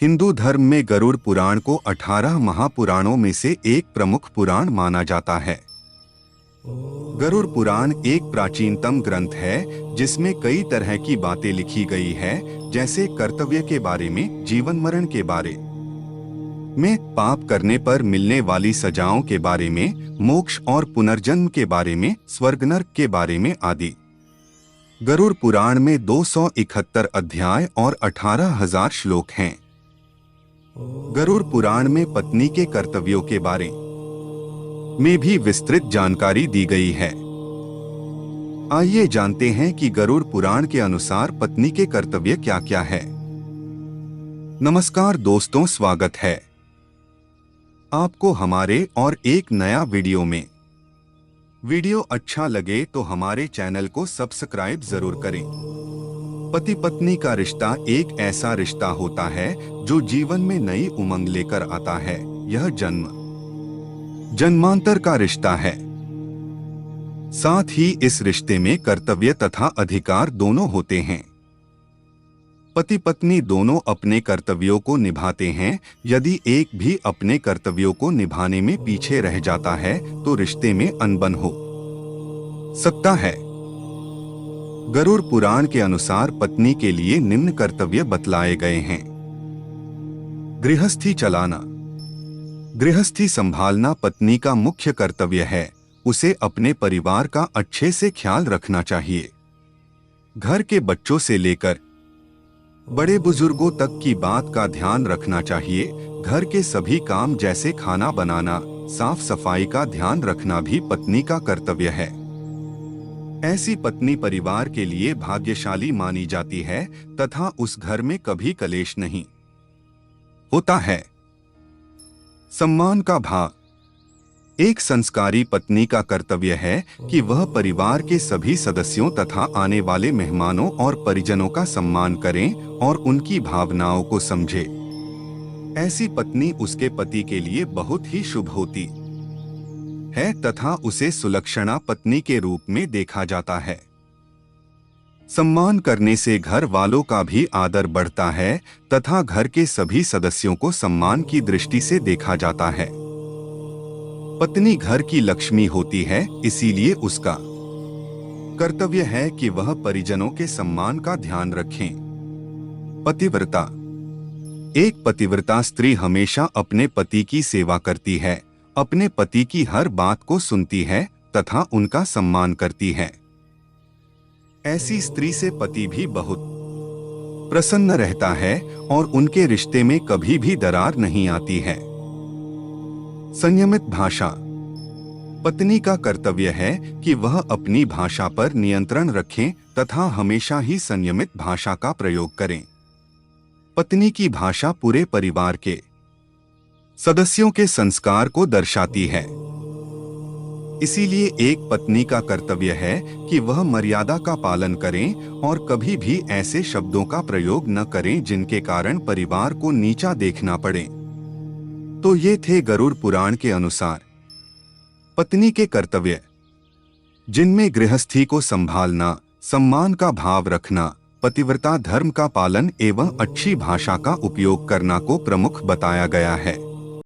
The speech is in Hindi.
हिंदू धर्म में गरुड़ पुराण को 18 महापुराणों में से एक प्रमुख पुराण माना जाता है। गरुड़ पुराण एक प्राचीनतम ग्रंथ है जिसमें कई तरह की बातें लिखी गई है, जैसे कर्तव्य के बारे में, जीवन मरण के बारे में, पाप करने पर मिलने वाली सजाओं के बारे में, मोक्ष और पुनर्जन्म के बारे में, स्वर्ग नरक के बारे में आदि। गरुड़ पुराण में 271 अध्याय और 18,000 श्लोक हैं। गरुड़ पुराण में पत्नी के कर्तव्यों के बारे में भी विस्तृत जानकारी दी गई है। आइए जानते हैं कि गरुड़ पुराण के अनुसार पत्नी के कर्तव्य क्या क्या है। नमस्कार दोस्तों, स्वागत है आपको हमारे और एक नया वीडियो में। वीडियो अच्छा लगे तो हमारे चैनल को सब्सक्राइब जरूर करें। पति पत्नी का रिश्ता एक ऐसा रिश्ता होता है जो जीवन में नई उमंग लेकर आता है। यह जन्मांतर का रिश्ता है। साथ ही इस रिश्ते में कर्तव्य तथा अधिकार दोनों होते हैं। पति पत्नी दोनों अपने कर्तव्यों को निभाते हैं। यदि एक भी अपने कर्तव्यों को निभाने में पीछे रह जाता है तो रिश्ते में अनबन हो सकता है। गरुड़ पुराण के अनुसार पत्नी के लिए निम्न कर्तव्य बतलाए गए हैं। गृहस्थी चलाना। गृहस्थी संभालना पत्नी का मुख्य कर्तव्य है। उसे अपने परिवार का अच्छे से ख्याल रखना चाहिए। घर के बच्चों से लेकर बड़े बुजुर्गों तक की बात का ध्यान रखना चाहिए। घर के सभी काम जैसे खाना बनाना, साफ सफाई का ध्यान रखना भी पत्नी का कर्तव्य है। ऐसी पत्नी परिवार के लिए भाग्यशाली मानी जाती है तथा उस घर में कभी कलेश नहीं होता है। सम्मान का भाव। एक संस्कारी पत्नी का कर्तव्य है कि वह परिवार के सभी सदस्यों तथा आने वाले मेहमानों और परिजनों का सम्मान करें और उनकी भावनाओं को समझे। ऐसी पत्नी उसके पति के लिए बहुत ही शुभ होती है तथा उसे सुलक्षणा पत्नी के रूप में देखा जाता है। सम्मान करने से घर वालों का भी आदर बढ़ता है तथा घर के सभी सदस्यों को सम्मान की दृष्टि से देखा जाता है। पत्नी घर की लक्ष्मी होती है, इसीलिए उसका कर्तव्य है कि वह परिजनों के सम्मान का ध्यान रखें। पतिव्रता। एक पतिव्रता स्त्री हमेशा अपने पति की सेवा करती है, अपने पति की हर बात को सुनती है तथा उनका सम्मान करती है। ऐसी स्त्री से पति भी बहुत प्रसन्न रहता है और उनके रिश्ते में कभी भी दरार नहीं आती है। संयमित भाषा। पत्नी का कर्तव्य है कि वह अपनी भाषा पर नियंत्रण रखें तथा हमेशा ही संयमित भाषा का प्रयोग करें। पत्नी की भाषा पूरे परिवार के सदस्यों के संस्कार को दर्शाती है। इसीलिए एक पत्नी का कर्तव्य है कि वह मर्यादा का पालन करें और कभी भी ऐसे शब्दों का प्रयोग न करें जिनके कारण परिवार को नीचा देखना पड़े। तो ये थे गरुड़ पुराण के अनुसार पत्नी के कर्तव्य, जिनमें गृहस्थी को संभालना, सम्मान का भाव रखना, पतिव्रता धर्म का पालन एवं अच्छी भाषा का उपयोग करना को प्रमुख बताया गया है।